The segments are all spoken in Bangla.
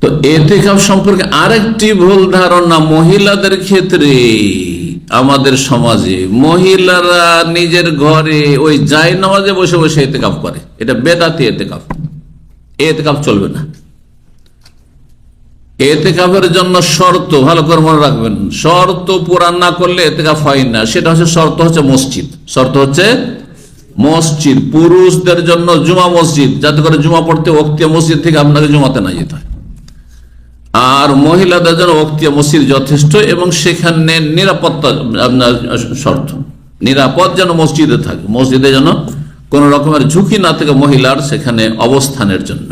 তো এতেকাফ সম্পর্কে আরেকটি ভুল ধারণা মহিলাদের ক্ষেত্রে, আমাদের সমাজে মহিলারা নিজের ঘরে ওই জায় নামাজে বসে বসে এতেকাফ করে, এটা বেদাতি এতেকাফ। এতেকাফ চলবে না। এতেকাফের জন্য শর্ত ভালো করে মনে রাখবেন, শর্ত পূরণ না করলে এতেকাফ হয় না। সেটা হচ্ছে শর্ত হচ্ছে মসজিদ, শর্ত হচ্ছে মসজিদ। পুরুষদের জন্য জুমা মসজিদ, যাতে করে জুমা পড়তে ওক্তিয়া মসজিদ থেকে আপনাকে জুমাতে না যেতে হয়। আর মহিলাদের জন্য ওক্তিয়া মসজিদ যথেষ্ট, এবং সেখানে নিরাপত্তা আপনার শর্ত, নিরাপদ যেন মসজিদে থাকে, মসজিদে যেন কোন রকমের ঝুঁকি না থাকে মহিলার সেখানে অবস্থানের জন্য।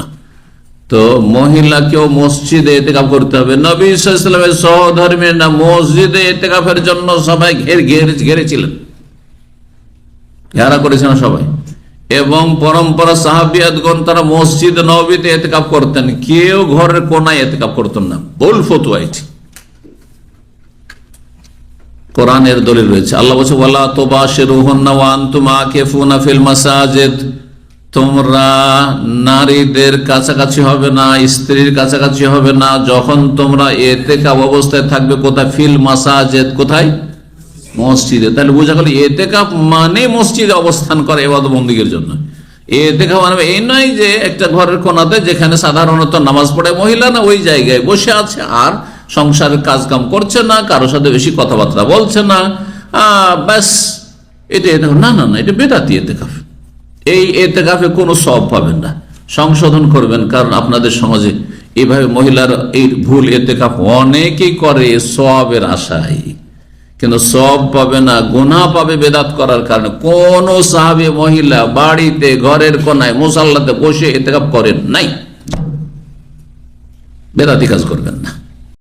তো মহিলাকেও মসজিদে এতেকাফ করতে হবে। নবী সাল্লাল্লাহু আলাইহি ওয়াসাল্লামের সহধর্মীরা না মসজিদে এতেকাফের জন্য সবাই ঘেরেছিলেন, ঘেরা করেছেন সবাই। এবং পরম্পরা সাহাবিয়াতগণ তারা মসজিদ নববীতে এতেকাফ করতেন, কেউ ঘরের কোনায় এতেকাফ করতেন না। বল ফতোয়া এটি কোরআনের দলিল রয়েছে। আল্লাহ বলছে ওয়ালা তুবাশিরুহুন্না ওয়া আনতুম আকিফুনা ফিল মাসাজিদ, তোমরা নারীদের কাছাকাছি হবে না, স্ত্রীর কাছাকাছি হবে না যখন তোমরা এতেকাফ অবস্থায় থাকবে। কোথায়? ফিল মাসাজিদ, কোথায়? মসজিদে। তাহলে বোঝা গেল এতেকাফ মানে মসজিদে অবস্থান করে ইবাদত বন্দেগীর জন্য। এতেকাফ মানে এই নয় যে একটা ঘরের কোনাতে যেখানে সাধারণত নামাজ পড়ে মহিলা না, ওই জায়গায় বসে আছে আর সংসারের কাজ কাম করছে না, কারোর সাথে বেশি কথাবার্তা বলছে না, ব্যাস এটা না না না, এটা বেদাতি এতেকাফ। এই এতেকাফে কোনো সওয়াব পাবেন না, সংশোধন করবেন। কারণ আপনাদের সমাজে এইভাবে মহিলার এই ভুল এতেকাফ অনেকেই করে সওয়াবের আশায়, কিন্তু সওয়াব পাবে না, গুনাহ পাবে বেদাত করার কারণে। কোন সাহাবী মহিলা বাড়িতে ঘরের কোনায় মুসাল্লাতে বসে ইতিকাফ করেন নাই। বেদাতি কাজ করবেন না।